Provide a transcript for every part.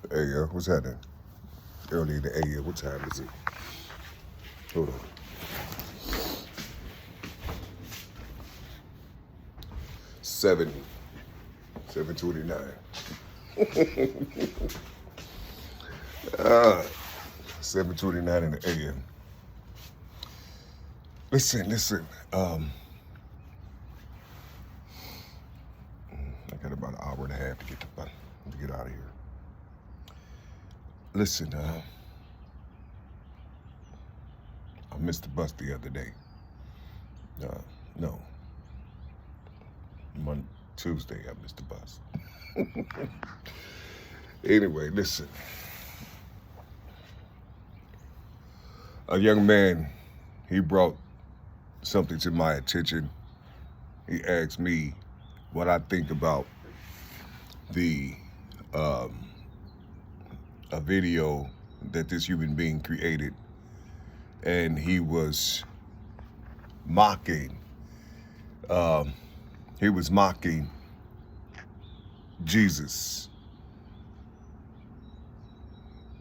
Hey, what's happening? Early in the AM, what time is it? Hold on. 7, 7:29. 7:29 in the AM. Listen. I got about an hour and a half to get out of here. Listen, I missed the bus the other day. No, Tuesday I missed the bus. Anyway, listen. A young man, he brought something to my attention. He asked me what I think about the a video that this human being created, and he was mocking. He was mocking Jesus.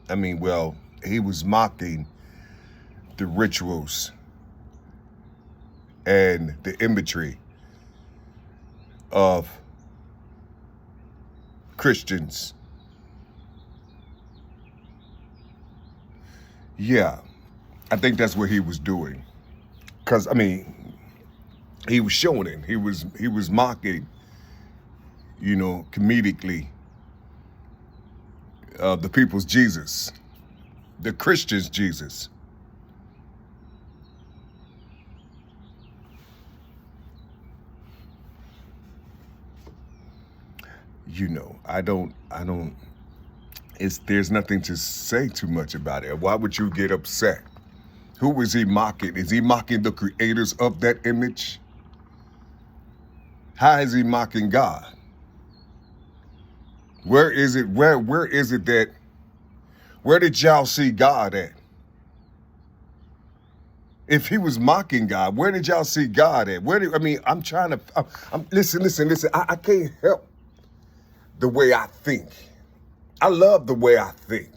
I mean, well, he was mocking the rituals and the imagery of Christians. Yeah, I think that's what he was doing. Because, I mean, he was showing it. He was mocking, comedically, the people's Jesus, the Christians' Jesus. There's nothing to say too much about it. Why would you get upset? Who is he mocking? Is he mocking the creators of that image? How is he mocking God? Where is it that, where did y'all see God at? If he was mocking God, where did y'all see God at? Listen. I can't help the way I think. I love the way I think.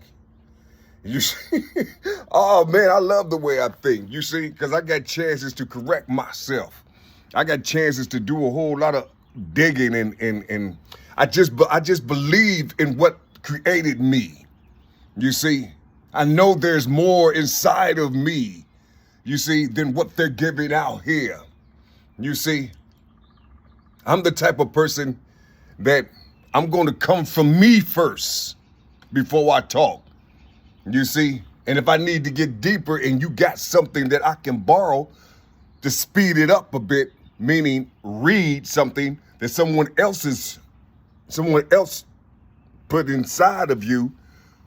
You see? Oh man, I love the way I think. You see? Because I got chances to correct myself. I got chances to do a whole lot of digging and I just believe in what created me. You see? I know there's more inside of me, you see, than what they're giving out here. You see? I'm the type of person that I'm going to come from me first before I talk. You see? And if I need to get deeper and you got something that I can borrow to speed it up a bit, meaning read something that someone else put inside of you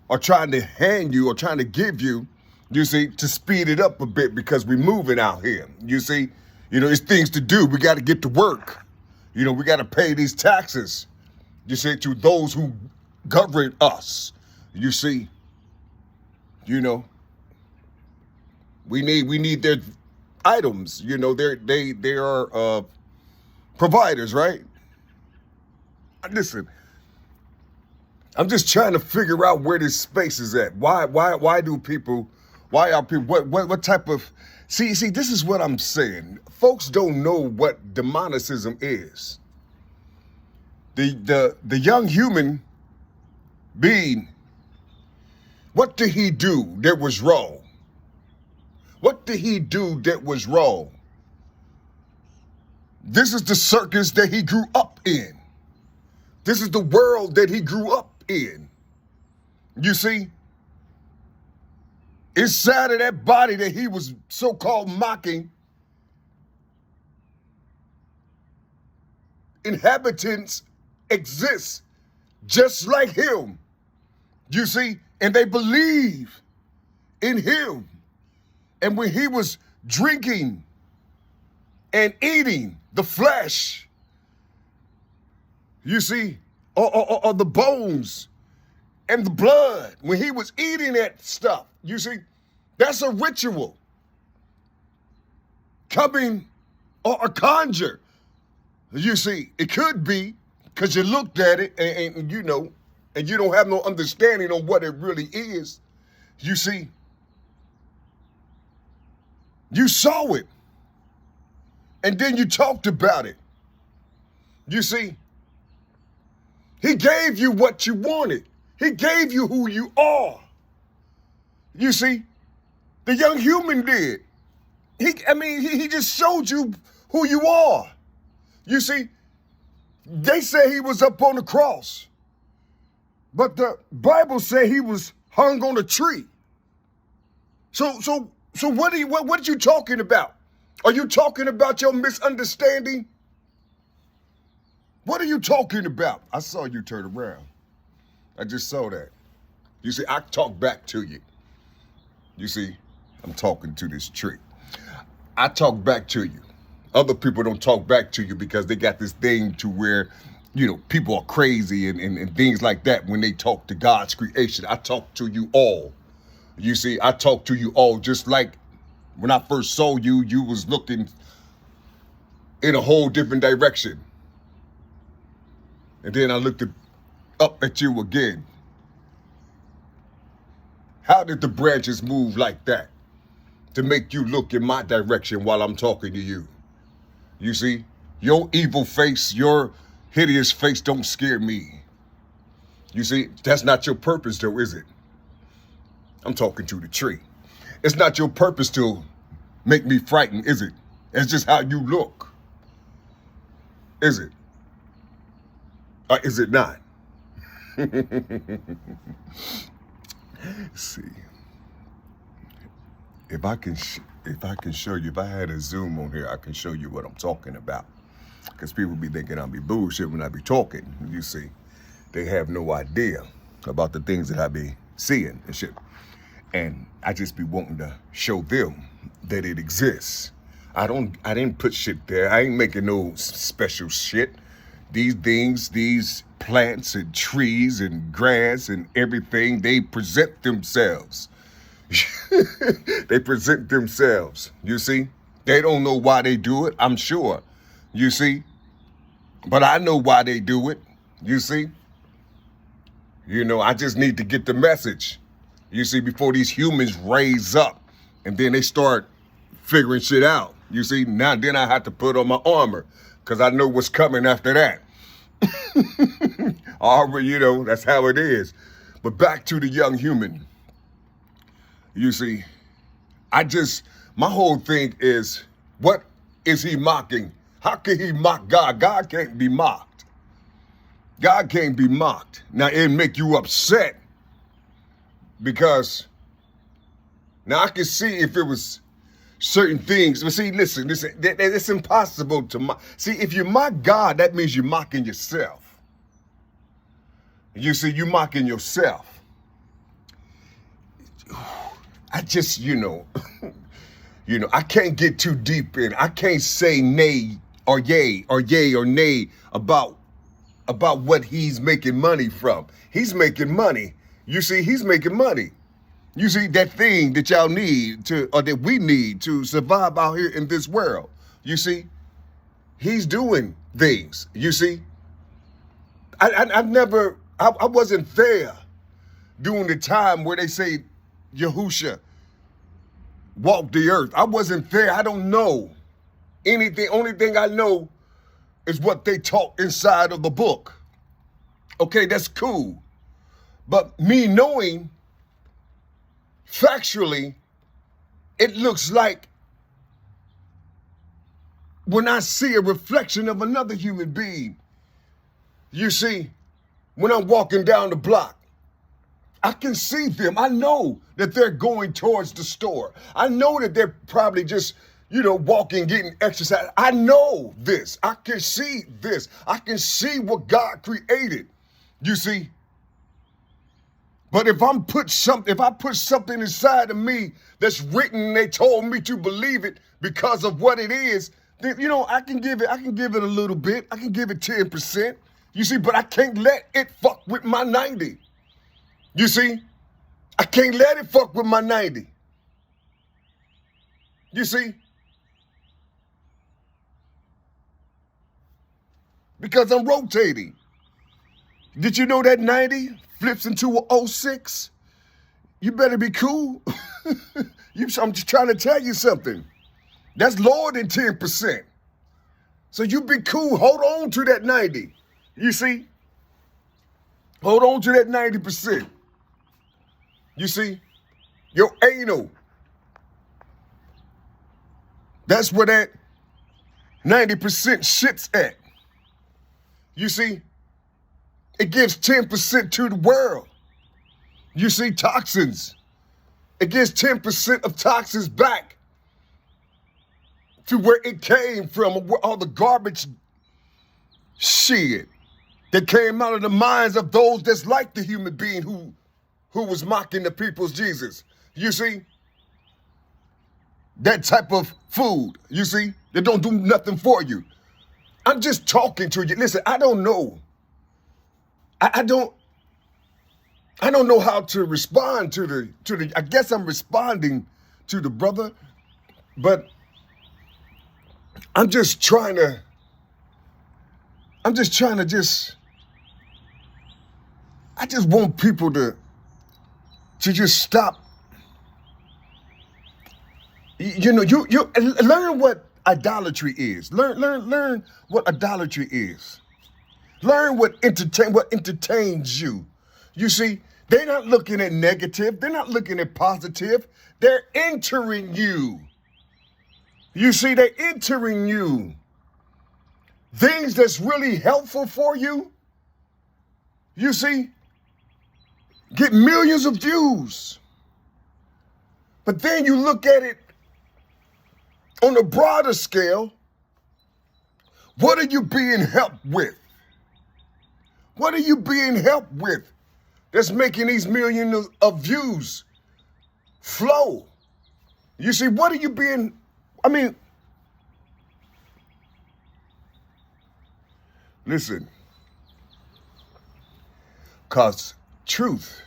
or trying to hand you or trying to give you, you see, to speed it up a bit because we're moving out here. You see? It's things to do. We got to get to work. We got to pay these taxes. You see, to those who govern us. You see, we need their items. They are providers, right? Listen, I'm just trying to figure out where this space is at. Why are people, what type of, see, this is what I'm saying. Folks don't know what demonicism is. The young human being, what did he do that was wrong? What did he do that was wrong? This is the circus that he grew up in. This is the world that he grew up in. You see? Inside of that body that he was so-called mocking, inhabitants exist just like him. You see? And they believe in him. And when he was drinking and eating the flesh, you see, or the bones and the blood, when he was eating that stuff, you see, that's a ritual coming or a conjure. You see, it could be because you looked at it and and you don't have no understanding on what it really is, you see, you saw it, and then you talked about it. You see, he gave you what you wanted. He gave you who you are. You see, the young human did. He just showed you who you are. You see, they say he was up on the cross, but the Bible say he was hung on a tree. So what are you talking about? Are you talking about your misunderstanding? What are you talking about? I saw you turn around. I just saw that. You see, I talk back to you. You see, I'm talking to this tree. I talk back to you. Other people don't talk back to you because they got this thing to where, people are crazy and things like that when they talk to God's creation. I talk to you all. You see, I talk to you all just like when I first saw you, you was looking in a whole different direction. And then I looked up at you again. How did the branches move like that to make you look in my direction while I'm talking to you? You see, your evil face, your hideous face don't scare me. You see, that's not your purpose though, is it? I'm talking to the tree. It's not your purpose to make me frightened, is it? It's just how you look. Is it? Or is it not? See, if I can show you, if I had a Zoom on here, I can show you what I'm talking about. Because people be thinking I'll be bullshit when I be talking. You see, they have no idea about the things that I be seeing and shit. And I just be wanting to show them that it exists. I didn't put shit there. I ain't making no special shit. These things, these plants and trees and grass and everything, they present themselves. They present themselves, you see? They don't know why they do it, I'm sure, you see? But I know why they do it, you see? I just need to get the message, you see, before these humans raise up and then they start figuring shit out, you see? Now, then I have to put on my armor because I know what's coming after that. Already, that's how it is. But back to the young human. You see, my whole thing is, what is he mocking? How can he mock God? God can't be mocked. God can't be mocked. Now, it'll make you upset because now I can see if it was certain things. But see, listen, it's impossible to mock. See, if you mock God, that means you're mocking yourself. You see, you're mocking yourself. I just, I can't get too deep in. I can't say nay or yay or nay about what he's making money from. He's making money. You see, he's making money. You see, that thing that y'all need or that we need to survive out here in this world. You see, he's doing things. You see, I wasn't there during the time where they say Yahusha walked the earth. I wasn't there. I don't know anything. Only thing I know is what they taught inside of the book. Okay, that's cool. But me knowing factually, it looks like when I see a reflection of another human being, you see, when I'm walking down the block, I can see them. I know that they're going towards the store. I know that they're probably just, walking, getting exercise. I know this. I can see this. I can see what God created. You see? But if I put something inside of me that's written and they told me to believe it because of what it is, then, I can give it a little bit. I can give it 10%. You see, but I can't let it fuck with my 90. You see, I can't let it fuck with my 90. You see? Because I'm rotating. Did you know that 90 flips into a '06, you better be cool. I'm just trying to tell you something. That's lower than 10%. So you be cool. Hold on to that 90. You see? Hold on to that 90%. You see? Your anal. That's where that 90% shit's at. You see? It gives 10% to the world. You see, toxins. It gives 10% of toxins back to where it came from, where all the garbage shit that came out of the minds of those that's like the human being who was mocking the people's Jesus. You see? That type of food, you see? That don't do nothing for you. I'm just talking to you. Listen, I don't know. I don't know how to respond to the I guess I'm responding to the brother, but I just want people to just stop. You know, you learn what idolatry is. Learn what idolatry is. Learn what entertains you. You see, they're not looking at negative. They're not looking at positive. They're entering you. You see, they're entering you. Things that's really helpful for you, you see, get millions of views. But then you look at it on a broader scale. What are you being helped with? What are you being helped with that's making these millions of views flow? You see, what are you being, listen, because truth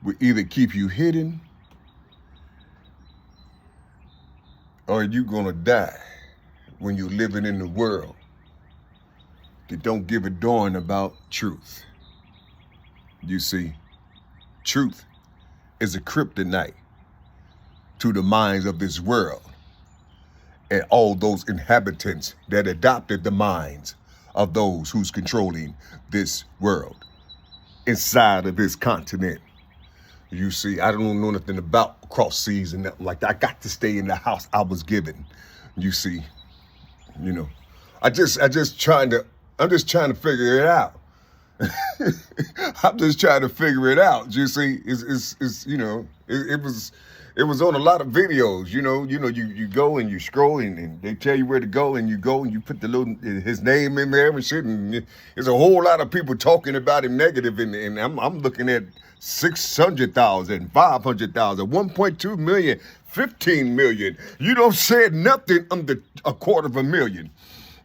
will either keep you hidden or you're going to die when you're living in the world that don't give a darn about truth. You see, truth is a kryptonite to the minds of this world and all those inhabitants that adopted the minds of those who's controlling this world inside of this continent. You see, I don't know nothing about cross seas and nothing like that. I got to stay in the house I was given. You see, you know, I'm just trying to figure it out. I'm just trying to figure it out. You see, it's you know, it was on a lot of videos. You go and you scroll and they tell you where to go and you go and you put his name in there and shit. And there's a whole lot of people talking about him negative, and I'm looking at 600,000, 500,000, 1.2 million, 15 million. You don't say nothing under 250,000.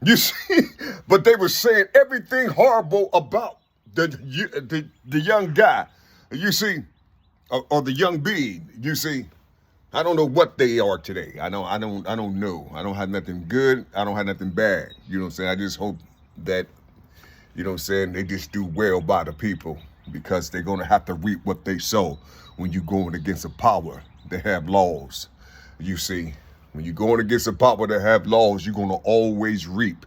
You see, but they were saying everything horrible about the young guy. You see, or the young being. You see, I don't know what they are today. I don't know. I don't have nothing good. I don't have nothing bad. You know what I'm saying? I just hope that, you know what I'm saying, they just do well by the people, because they're going to have to reap what they sow when you're going against a power that have laws. You see, when you're going against a power that have laws, you're going to always reap.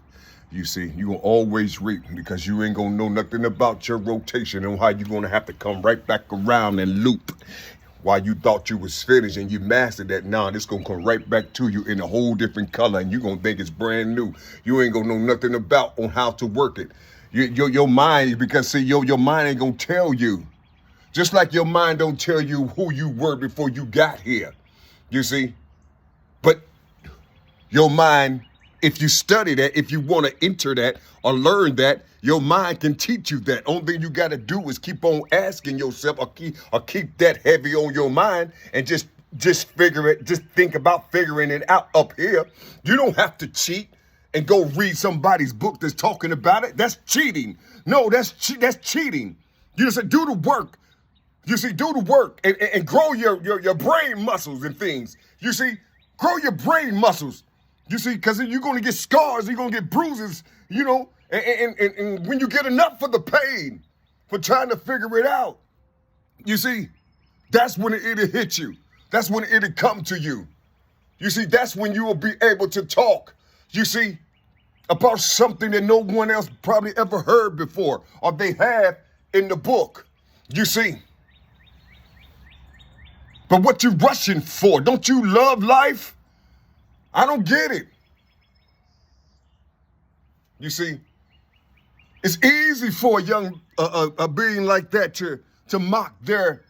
You see, you're going to always reap, because you ain't going to know nothing about your rotation and how you're going to have to come right back around and loop. While you thought you was finished and you mastered that, now this going to come right back to you in a whole different color, and you're going to think it's brand new. You ain't going to know nothing about on how to work it. Your mind, because see, your mind ain't going to tell you. Just like your mind don't tell you who you were before you got here. You see? But your mind, if you study that, if you want to enter that or learn that, your mind can teach you that. Only thing you got to do is keep on asking yourself, or keep that heavy on your mind, and just figure it, just think about figuring it out up here. You don't have to cheat and go read somebody's book that's talking about it. That's cheating. No, that's cheating. You just do the work. You see, do the work and grow your brain muscles and things. You see, grow your brain muscles. You see, because you're going to get scars, you're going to get bruises, you know, and when you get enough for the pain, for trying to figure it out. You see, that's when it'll hit you. That's when it'll come to you. You see, that's when you will be able to talk, you see, about something that no one else probably ever heard before or they have in the book. You see. But what you rushing for? Don't you love life? I don't get it. You see, it's easy for a young a being like that to mock their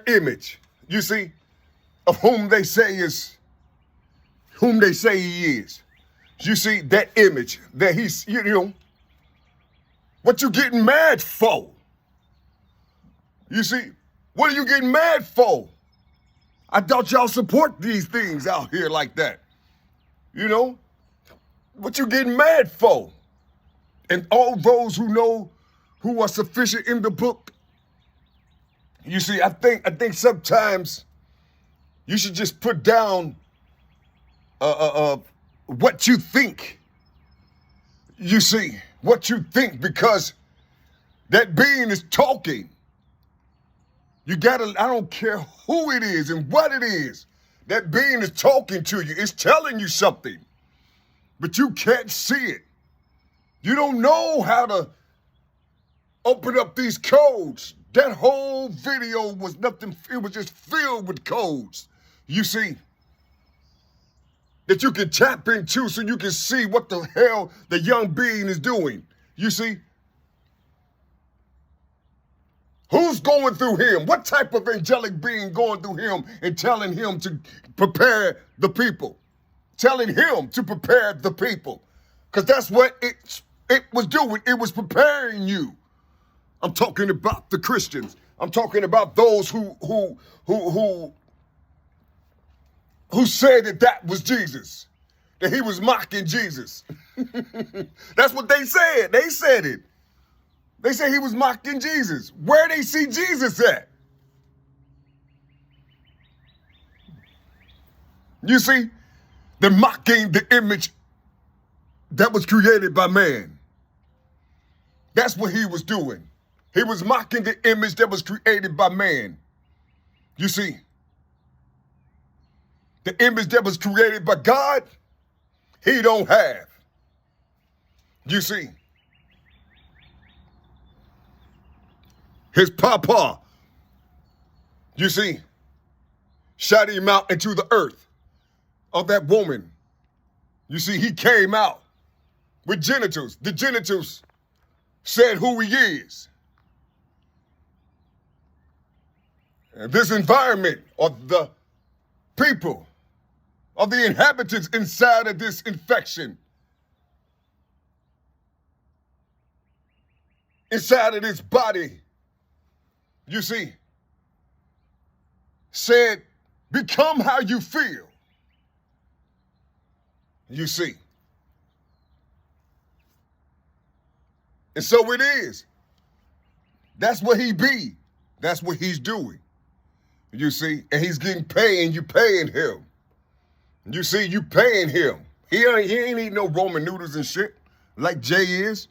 image. You see, of whom they say he is. You see, that image that he's, you know, what you getting mad for? You see, what are you getting mad for? I thought y'all support these things out here like that. You know, what you getting mad for? And all those who know, who are sufficient in the book. You see, I think sometimes you should just put down what you think. You see, what you think, because that being is talking. You gotta, I don't care who it is and what it is. That being is talking to you. It's telling you something, but you can't see it. You don't know how to open up these codes. That whole video was nothing, it was just filled with codes. You see, that you can tap into so you can see what the hell the young being is doing. You see? Who's going through him? What type of angelic being going through him and telling him to prepare the people? Telling him to prepare the people. Because that's what it was doing. It was preparing you. I'm talking about the Christians. I'm talking about those who said that was Jesus, that he was mocking Jesus. That's what they said. They said it. They said he was mocking Jesus. Where they see Jesus at? You see, they're mocking the image that was created by man. That's what he was doing. He was mocking the image that was created by man. You see, the image that was created by God, he don't have. You see, his papa, you see, shot him out into the earth of that woman. You see, he came out with genitals. The genitals said who he is. And this environment of the people, of the inhabitants inside of this infection, inside of this body, you see, said, become how you feel. You see. And so it is. That's what he be. That's what he's doing. You see, and he's getting paid, and you paying him. You see, you paying him. He ain't eating no Roman noodles and shit like Jay is.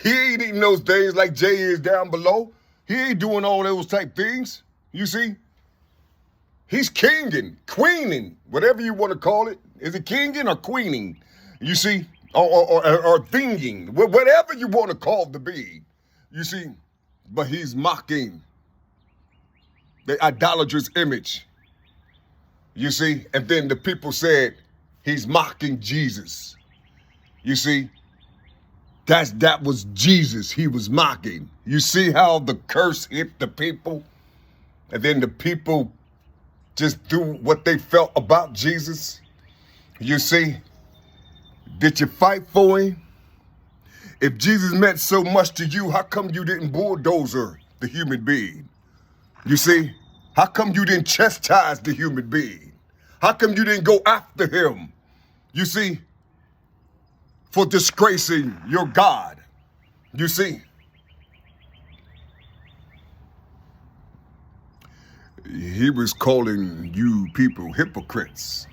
He ain't eating those things like Jay is down below. He ain't doing all those type things. You see, he's kinging, queening, whatever you want to call it. Is it kinging or queening? You see, or thinging, whatever you want to call the being. You see, but he's mocking the idolatrous image. You see, and then the people said he's mocking Jesus. You see, that was Jesus he was mocking. You see how the curse hit the people? And then the people just do what they felt about Jesus. You see, did you fight for him? If Jesus meant so much to you, how come you didn't bulldozer the human being? You see, how come you didn't chastise the human being? How come you didn't go after him? You see, for disgracing your God. You see, he was calling you people hypocrites.